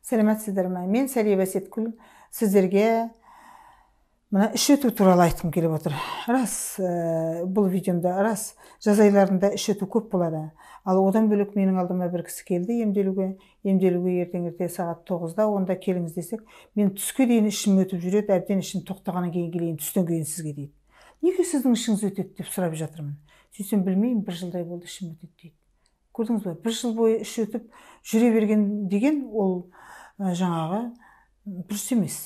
Сәлеметсіздер ме? Мен Сәлия Бәсеткүл сіздерге мына іш өту туралы айтқым келіп отыр. Рас, бұл видеомда рас, жаз айларында іш өту көп болады. Ал одан бөлек менің алдыма бір кісі келді емделуге ертең ерте сағат 9-да, онда келіңіз десек, мен түске дейін ішім өтіп жүреді, әбден ішім тоқтағаннан кейін келейін, түстен кейін сізге дейді. Неге сіздің ішіңіз өтеді деп сұрап жатырмын. Сөйтсем білмеймін, 1 жылдай болды ішім өтеді дейді. Көрдіңіз бе? 1 жыл бойы іш өтіп жүре берген деген ол жаңағы дұрыс емес.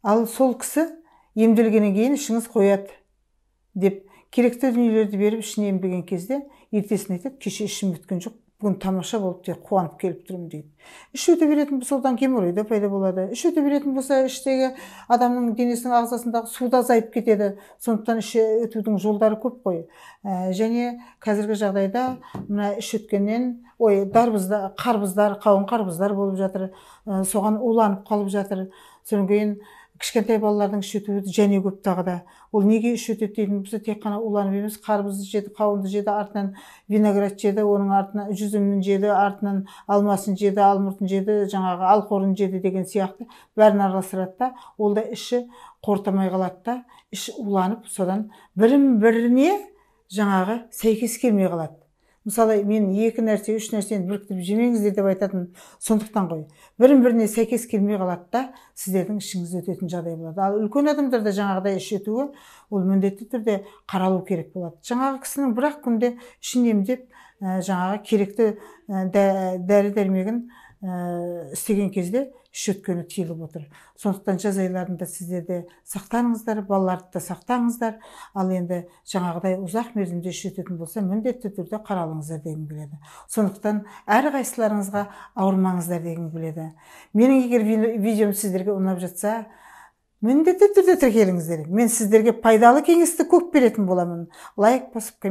Ал сол кісі емделгеннен кейін ішіңіз қояды деп керекті дүниелерді беріп ішіне емдеген кезде ертесіне айтады, кеше ішім өткен жоқ, бүгін тамаша болып те қуанып келіп тұрмын дейді. Іш өте беретін болса, одан геморрой да пайда болады. Іш өте беретін болса, іштегі адамның денесінің ағзасындағы су да азайып кетеді. Сондықтан іш өтудің жолдары көп қой. Және қазіргі жағдайда мына іш өткеннен қарбыздар, қауын қарбыздар болып жатыр. Соған уланып қалып жатыр. Содан кейін кішкентай балалардың іш өтуі және көп тағы да. Ол неге іш өтеді дейтін болса, тек қана уланып емес, қарбызды жеді, қауынды жеді, артынан виноград жеді, оның артынан жүзімін жеді, артынан алмасын жеді, алмұртын жеді, жаңағы алқорын жеді деген сияқты бәрін араластырады да, ол да іші қортамай қалады да, іші уланып, содан біріне жаңағы сәйкес келмей қалады. Мысалы, мен 2 нәрсе, 3 нәрсені біріктіріп жемеңіздер деп айтатын сондықтан ғой. Біріне сәйкес келмей қалады да, сіздердің ішіңіз өтетін жағдай болады. Ал үлкен адамдарда жаңағыдай іш өтуі, ол міндетті түрде қаралу керек болады. Жаңағы кісінің бір-ақ күнде ішін емдеп, жаңағы керекті дәрі-дәрмегін істеген кезде іш өткені тиылып отыр. Сондықтан жаз айларында сіздер де сақтаныңыздар, балаларды да сақтаңыздар. Ал енді жаңағыдай ұзақ мерзімде іш өтетін болса, міндетті түрде қаралыңыздар дегім келеді. Сондықтан әрқайсыларыңызға ауырмаңыздар дегім келеді. Менің егер видеом сіздерге ұнап жатса, міндетті түрде тіркеліңіздер. Мен сіздерге пайдалы кеңесті көп беретін боламын. Лайк басып,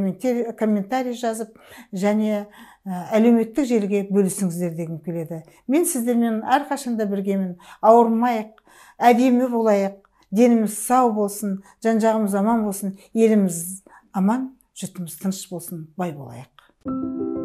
комментарий жазып, және әлеуметтік желіге бөлісіңіздер дегім келеді. Мен сіздермен әрқашанда біргемін. Ауырмайық, әдемі болайық, деніміз сау болсын, жан-жағымыз аман болсын, еліміз аман, жұртымыз тыныш болсын, бай болайық.